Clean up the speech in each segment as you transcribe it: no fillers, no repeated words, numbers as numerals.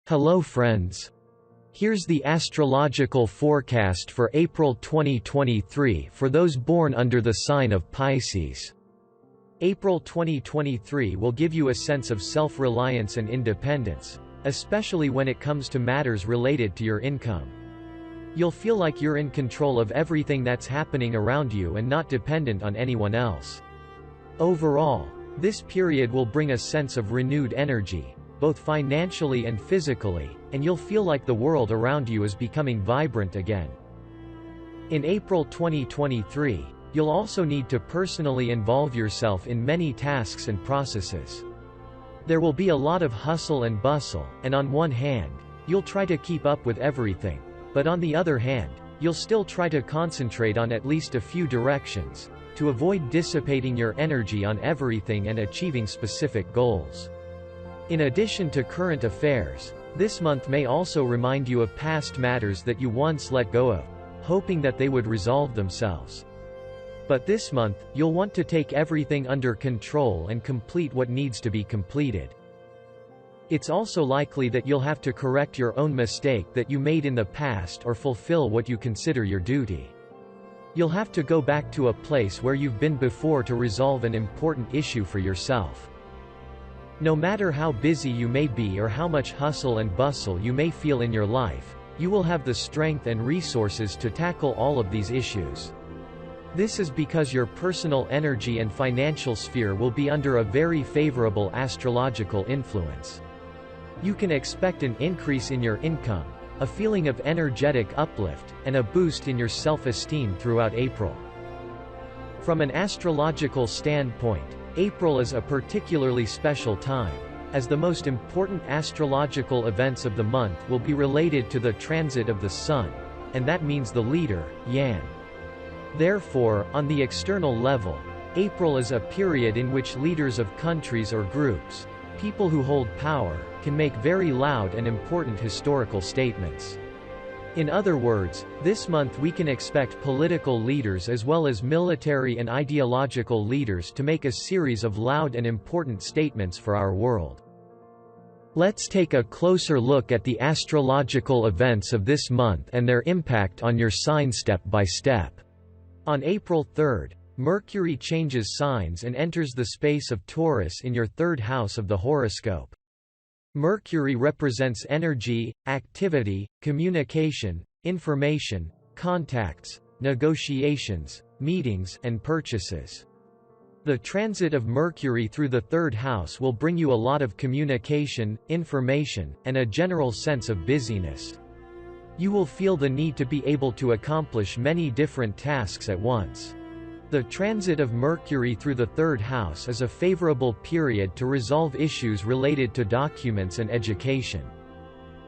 Hello friends. Here's the astrological forecast for April 2023 for those born under the sign of Pisces. April 2023 will give you a sense of self-reliance and independence, especially when it comes to matters related to your income. You'll feel like you're in control of everything that's happening around you and not dependent on anyone else. Overall, this period will bring a sense of renewed energy, both financially and physically, and you'll feel like the world around you is becoming vibrant again. In April 2023, you'll also need to personally involve yourself in many tasks and processes. There will be a lot of hustle and bustle, and on one hand, you'll try to keep up with everything, but on the other hand, you'll still try to concentrate on at least a few directions, to avoid dissipating your energy on everything and achieving specific goals. In addition to current affairs, this month may also remind you of past matters that you once let go of, hoping that they would resolve themselves. But this month, you'll want to take everything under control and complete what needs to be completed. It's also likely that you'll have to correct your own mistake that you made in the past or fulfill what you consider your duty. You'll have to go back to a place where you've been before to resolve an important issue for yourself. No matter how busy you may be or how much hustle and bustle you may feel in your life, you will have the strength and resources to tackle all of these issues. This is because your personal energy and financial sphere will be under a very favorable astrological influence. You can expect an increase in your income, a feeling of energetic uplift, and a boost in your self-esteem throughout April. From an astrological standpoint, April is a particularly special time, as the most important astrological events of the month will be related to the transit of the Sun, and that means the leader, Yan. Therefore, on the external level, April is a period in which leaders of countries or groups, people who hold power, can make very loud and important historical statements. In other words, this month we can expect political leaders as well as military and ideological leaders to make a series of loud and important statements for our world. Let's take a closer look at the astrological events of this month and their impact on your sign step by step. On April 3rd, Mercury changes signs and enters the space of Taurus in your third house of the horoscope. Mercury represents energy, activity, communication, information, contacts, negotiations, meetings, and purchases. The transit of Mercury through the third house will bring you a lot of communication, information, and a general sense of busyness. You will feel the need to be able to accomplish many different tasks at once. The transit of Mercury through the third house is a favorable period to resolve issues related to documents and education.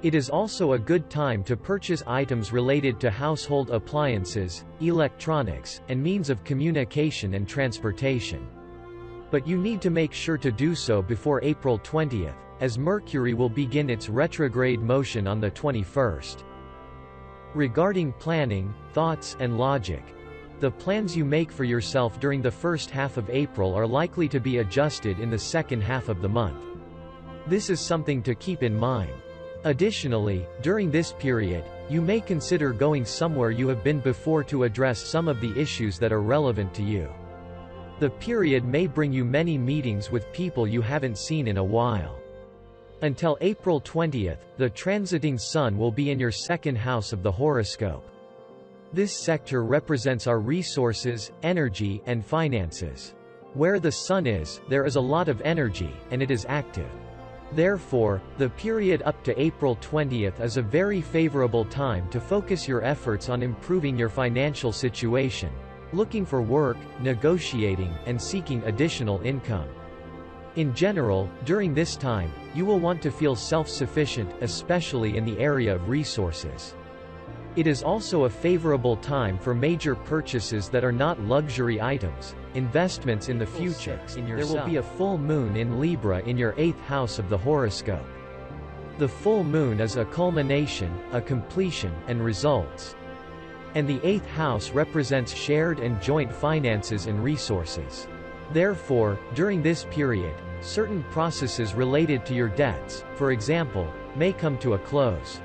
It is also a good time to purchase items related to household appliances, electronics, and means of communication and transportation. But you need to make sure to do so before April 20th, as Mercury will begin its retrograde motion on the 21st. Regarding planning, thoughts, and logic, the plans you make for yourself during the first half of April are likely to be adjusted in the second half of the month. This is something to keep in mind. Additionally, during this period, you may consider going somewhere you have been before to address some of the issues that are relevant to you. The period may bring you many meetings with people you haven't seen in a while. Until April 20th, the transiting Sun will be in your second house of the horoscope. This sector represents our resources, energy, and finances. Where the Sun is, there is a lot of energy, and it is active. Therefore, the period up to April 20th is a very favorable time to focus your efforts on improving your financial situation, looking for work, negotiating, and seeking additional income. In general, during this time, you will want to feel self-sufficient, especially in the area of resources. It is also a favorable time for major purchases that are not luxury items, investments in the future. There will be a full moon in Libra in your 8th house of the horoscope. The full moon is a culmination, a completion, and results. And the 8th house represents shared and joint finances and resources. Therefore, during this period, certain processes related to your debts, for example, may come to a close.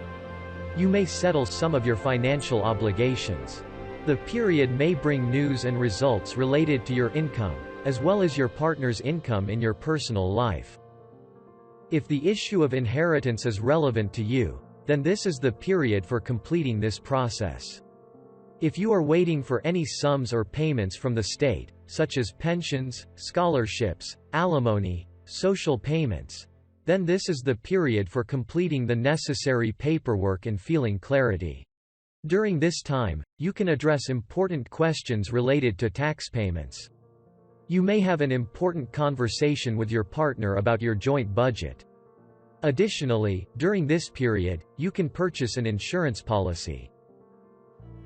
You may settle some of your financial obligations. The period may bring news and results related to your income, as well as your partner's income in your personal life. If the issue of inheritance is relevant to you, then this is the period for completing this process. If you are waiting for any sums or payments from the state, such as pensions, scholarships, alimony, social payments, then this is the period for completing the necessary paperwork and feeling clarity. During this time, you can address important questions related to tax payments. You may have an important conversation with your partner about your joint budget. Additionally, during this period, you can purchase an insurance policy.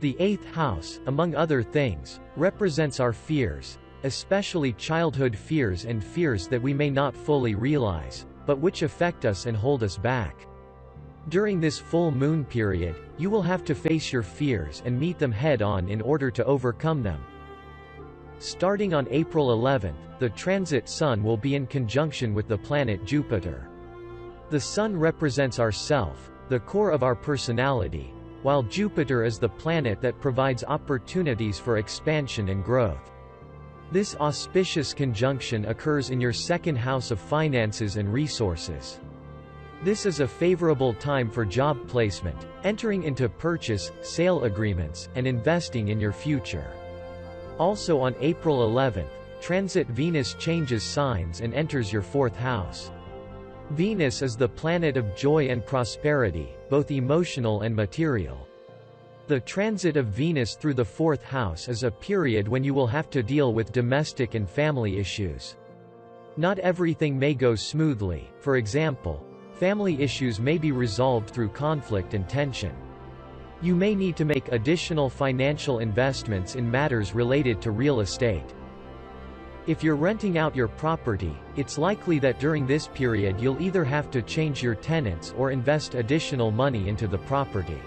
The 8th house, among other things, represents our fears, especially childhood fears and fears that we may not fully realize, but which affect us and hold us back. During this full moon period, you will have to face your fears and meet them head-on in order to overcome them. Starting on April 11th, the transit Sun will be in conjunction with the planet Jupiter. The Sun represents our self, the core of our personality, while Jupiter is the planet that provides opportunities for expansion and growth. This auspicious conjunction occurs in your second house of finances and resources. This is a favorable time for job placement, entering into purchase, sale agreements, and investing in your future. Also on April 11th, transit Venus changes signs and enters your 4th house. Venus is the planet of joy and prosperity, both emotional and material. The transit of Venus through the 4th house is a period when you will have to deal with domestic and family issues. Not everything may go smoothly. For example, family issues may be resolved through conflict and tension. You may need to make additional financial investments in matters related to real estate. If you're renting out your property, it's likely that during this period you'll either have to change your tenants or invest additional money into the property.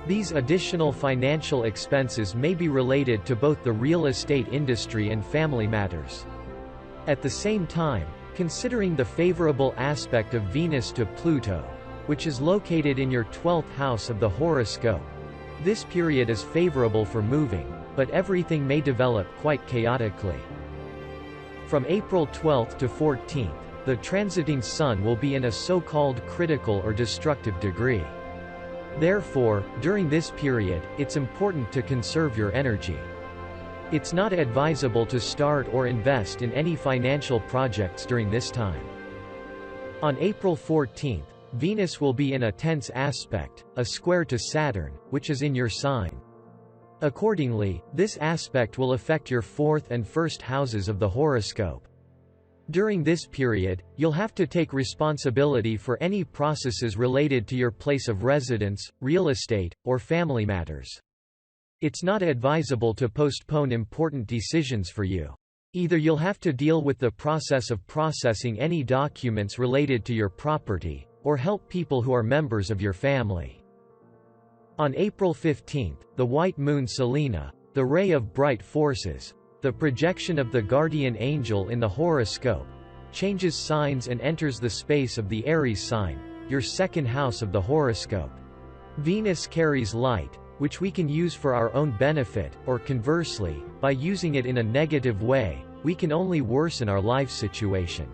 These additional financial expenses may be related to both the real estate industry and family matters. At the same time, considering the favorable aspect of Venus to Pluto, which is located in your 12th house of the horoscope, this period is favorable for moving, but everything may develop quite chaotically. From April 12th to 14th, the transiting Sun will be in a so-called critical or destructive degree. Therefore, during this period, it's important to conserve your energy. It's not advisable to start or invest in any financial projects during this time. On April 14th, Venus will be in a tense aspect, a square to Saturn, which is in your sign. Accordingly, this aspect will affect your 4th and 1st houses of the horoscope. During this period, you'll have to take responsibility for any processes related to your place of residence, real estate, or family matters. It's not advisable to postpone important decisions for you. Either you'll have to deal with the process of processing any documents related to your property, or help people who are members of your family. On April 15th, the white moon Selena, the ray of bright forces, the projection of the guardian angel in the horoscope, changes signs and enters the space of the Aries sign, your second house of the horoscope. Venus carries light, which we can use for our own benefit, or conversely, by using it in a negative way, we can only worsen our life situation.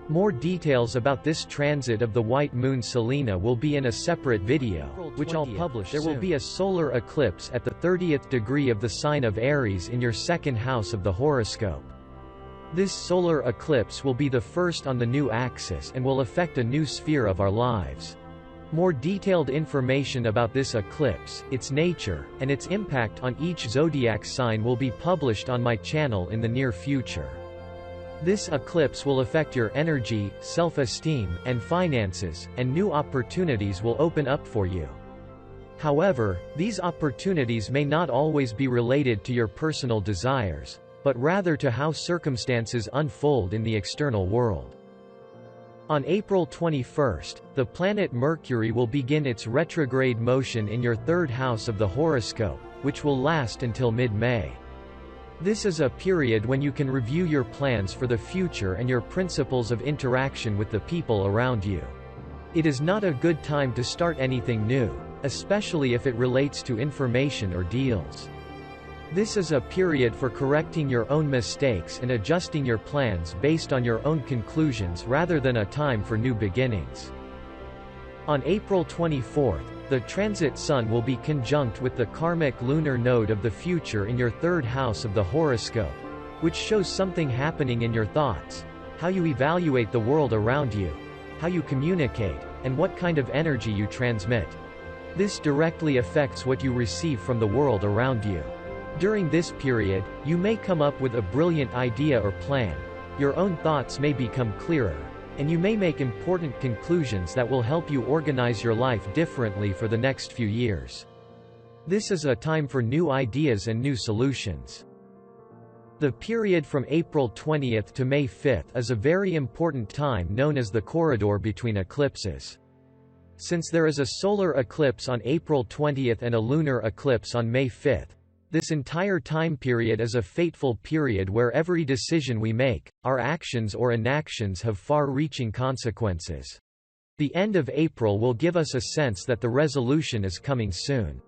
More details about this transit of the white moon Selena will be in a separate video, which I'll publish soon. There will be a solar eclipse at the 30th degree of the sign of Aries in your second house of the horoscope. This solar eclipse will be the first on the new axis and will affect a new sphere of our lives. More detailed information about this eclipse, its nature, and its impact on each zodiac sign will be published on my channel in the near future. This eclipse will affect your energy, self-esteem, and finances, and new opportunities will open up for you. However, these opportunities may not always be related to your personal desires, but rather to how circumstances unfold in the external world. On April 21st, the planet Mercury will begin its retrograde motion in your 3rd house of the horoscope, which will last until mid-May. This is a period when you can review your plans for the future and your principles of interaction with the people around you. It is not a good time to start anything new, especially if it relates to information or deals. This is a period for correcting your own mistakes and adjusting your plans based on your own conclusions rather than a time for new beginnings. On April 24, the transit Sun will be conjunct with the karmic lunar node of the future in your third house of the horoscope, which shows something happening in your thoughts, how you evaluate the world around you, how you communicate, and what kind of energy you transmit. This directly affects what you receive from the world around you. During this period, you may come up with a brilliant idea or plan, your own thoughts may become clearer, and you may make important conclusions that will help you organize your life differently for the next few years. This is a time for new ideas and new solutions. The period from April 20th to May 5th is a very important time known as the corridor between eclipses. Since there is a solar eclipse on April 20th and a lunar eclipse on May 5th, this entire time period is a fateful period where every decision we make, our actions or inactions have far-reaching consequences. The end of April will give us a sense that the resolution is coming soon.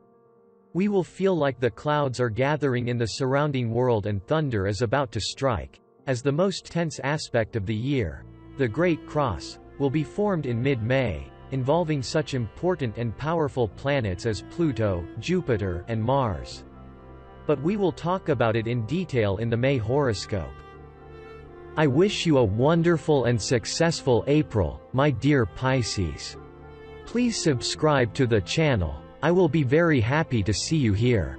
We will feel like the clouds are gathering in the surrounding world and thunder is about to strike. As the most tense aspect of the year, the Great Cross, will be formed in mid-May, involving such important and powerful planets as Pluto, Jupiter, and Mars. But we will talk about it in detail in the May horoscope. I wish you a wonderful and successful April, my dear Pisces. Please subscribe to the channel. I will be very happy to see you here.